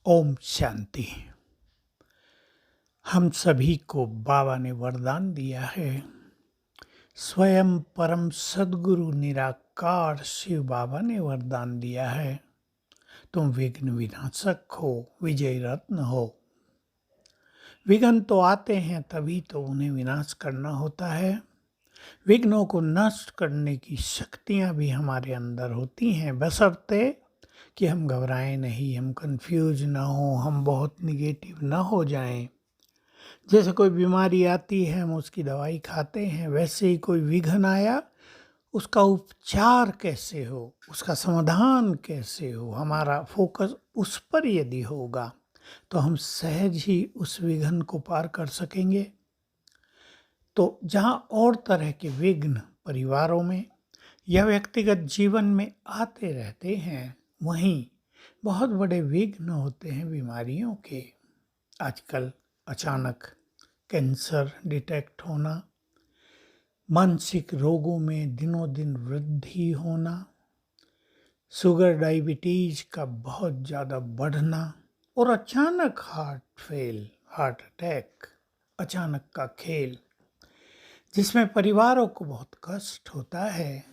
ओम शांति। हम सभी को बाबा ने वरदान दिया है। स्वयं परम सद्गुरु निराकार शिव बाबा ने वरदान दिया है, तुम विघ्न विनाशक हो, विजय रत्न हो। विघ्न तो आते हैं तभी तो उन्हें विनाश करना होता है। विघ्नों को नष्ट करने की शक्तियां भी हमारे अंदर होती हैं, बशर्ते कि हम घबराएं नहीं, हम कंफ्यूज ना हो, हम बहुत निगेटिव ना हो जाएं। जैसे कोई बीमारी आती है हम उसकी दवाई खाते हैं, वैसे ही कोई विघ्न आया उसका उपचार कैसे हो, उसका समाधान कैसे हो, हमारा फोकस उस पर यदि होगा तो हम सहज ही उस विघ्न को पार कर सकेंगे। तो जहाँ और तरह के विघ्न परिवारों में या व्यक्तिगत जीवन में आते रहते हैं, वहीं बहुत बड़े विघ्न होते हैं बीमारियों के। आजकल अचानक कैंसर डिटेक्ट होना, मानसिक रोगों में दिनों दिन वृद्धि होना, शुगर डायबिटीज का बहुत ज़्यादा बढ़ना और अचानक हार्ट अटैक, अचानक का खेल जिसमें परिवारों को बहुत कष्ट होता है।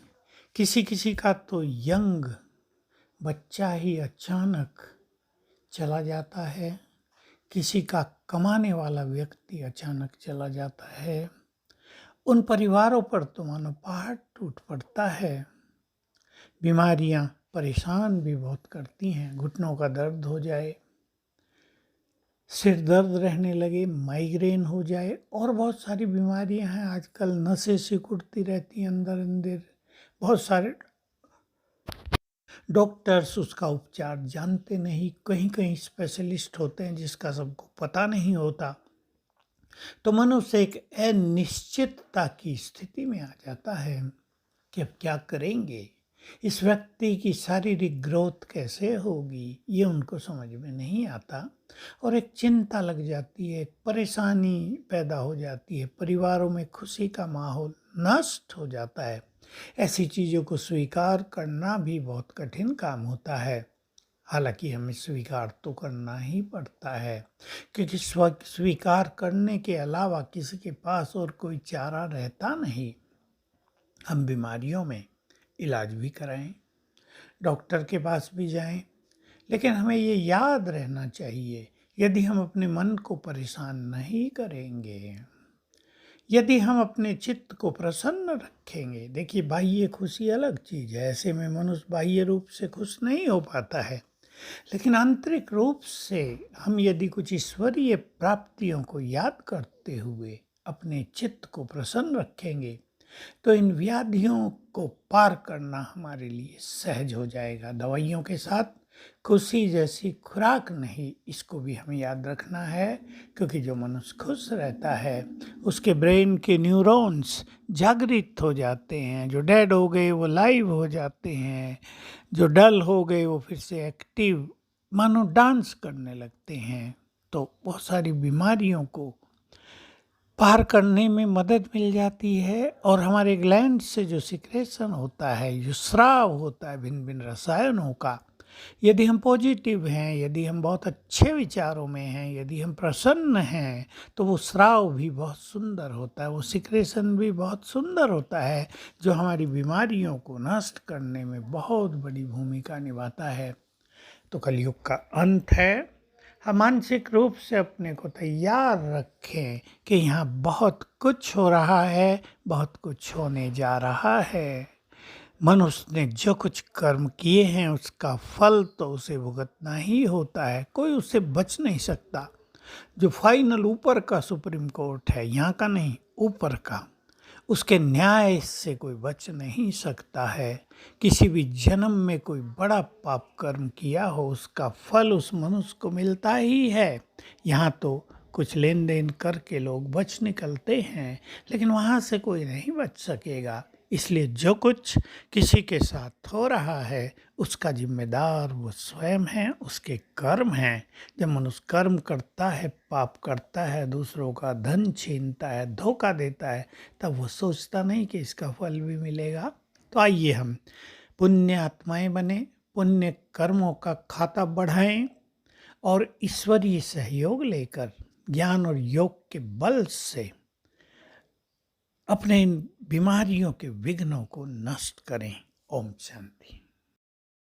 किसी किसी का तो यंग बच्चा ही अचानक चला जाता है, किसी का कमाने वाला व्यक्ति अचानक चला जाता है। उन परिवारों पर तो मानो पहाड़ टूट पड़ता है। बीमारियां परेशान भी बहुत करती हैं, घुटनों का दर्द हो जाए, सिर दर्द रहने लगे, माइग्रेन हो जाए और बहुत सारी बीमारियां हैं आजकल, नसें सिकुड़ती रहती हैं अंदर अंदर। बहुत सारे डॉक्टर्स उसका उपचार जानते नहीं, कहीं कहीं स्पेशलिस्ट होते हैं जिसका सबको पता नहीं होता। तो मनुष्य एक अनिश्चितता की स्थिति में आ जाता है कि अब क्या करेंगे, इस व्यक्ति की शारीरिक ग्रोथ कैसे होगी, ये उनको समझ में नहीं आता और एक चिंता लग जाती है, एक परेशानी पैदा हो जाती है, परिवारों में खुशी का माहौल नष्ट हो जाता है। ऐसी चीज़ों को स्वीकार करना भी बहुत कठिन काम होता है, हालांकि हमें स्वीकार तो करना ही पड़ता है, क्योंकि स्वीकार करने के अलावा किसी के पास और कोई चारा रहता नहीं। हम बीमारियों में इलाज भी कराएं, डॉक्टर के पास भी जाएं, लेकिन हमें ये याद रहना चाहिए, यदि हम अपने मन को परेशान नहीं करेंगे, यदि हम अपने चित्त को प्रसन्न रखेंगे। देखिए, बाह्य खुशी अलग चीज़ है, ऐसे में मनुष्य बाह्य रूप से खुश नहीं हो पाता है, लेकिन आंतरिक रूप से हम यदि कुछ ईश्वरीय प्राप्तियों को याद करते हुए अपने चित्त को प्रसन्न रखेंगे तो इन व्याधियों को पार करना हमारे लिए सहज हो जाएगा। दवाइयों के साथ खुशी जैसी खुराक नहीं, इसको भी हमें याद रखना है, क्योंकि जो मनुष्य खुश रहता है उसके ब्रेन के न्यूरॉन्स जागृत हो जाते हैं, जो डेड हो गए वो लाइव हो जाते हैं, जो डल हो गए वो फिर से एक्टिव मानो डांस करने लगते हैं। तो बहुत सारी बीमारियों को पार करने में मदद मिल जाती है और हमारे ग्लैंड से जो सिक्रेशन होता है, जो स्राव होता है भिन्न भिन्न रसायनों का, यदि हम पॉजिटिव हैं, यदि हम बहुत अच्छे विचारों में हैं, यदि हम प्रसन्न हैं, तो वो स्राव भी बहुत सुंदर होता है, वो सिक्रेशन भी बहुत सुंदर होता है, जो हमारी बीमारियों को नष्ट करने में बहुत बड़ी भूमिका निभाता है। तो कलयुग का अंत है, हम मानसिक रूप से अपने को तैयार रखें कि यहाँ बहुत कुछ हो रहा है, बहुत कुछ होने जा रहा है। मनुष्य ने जो कुछ कर्म किए हैं उसका फल तो उसे भुगतना ही होता है, कोई उससे बच नहीं सकता। जो फाइनल ऊपर का सुप्रीम कोर्ट है, यहाँ का नहीं, ऊपर का, उसके न्याय से कोई बच नहीं सकता है। किसी भी जन्म में कोई बड़ा पाप कर्म किया हो उसका फल उस मनुष्य को मिलता ही है। यहाँ तो कुछ लेन देन करके लोग बच निकलते हैं, लेकिन वहाँ से कोई नहीं बच सकेगा। इसलिए जो कुछ किसी के साथ हो रहा है उसका जिम्मेदार वो स्वयं है, उसके कर्म हैं। जब मनुष्य कर्म करता है, पाप करता है, दूसरों का धन छीनता है, धोखा देता है, तब वो सोचता नहीं कि इसका फल भी मिलेगा। तो आइए हम पुण्य आत्माएं बने, पुण्य कर्मों का खाता बढ़ाएं और ईश्वरीय सहयोग लेकर ज्ञान और योग के बल से अपने इन बीमारियों के विघ्नों को नष्ट करें। ओम शांति।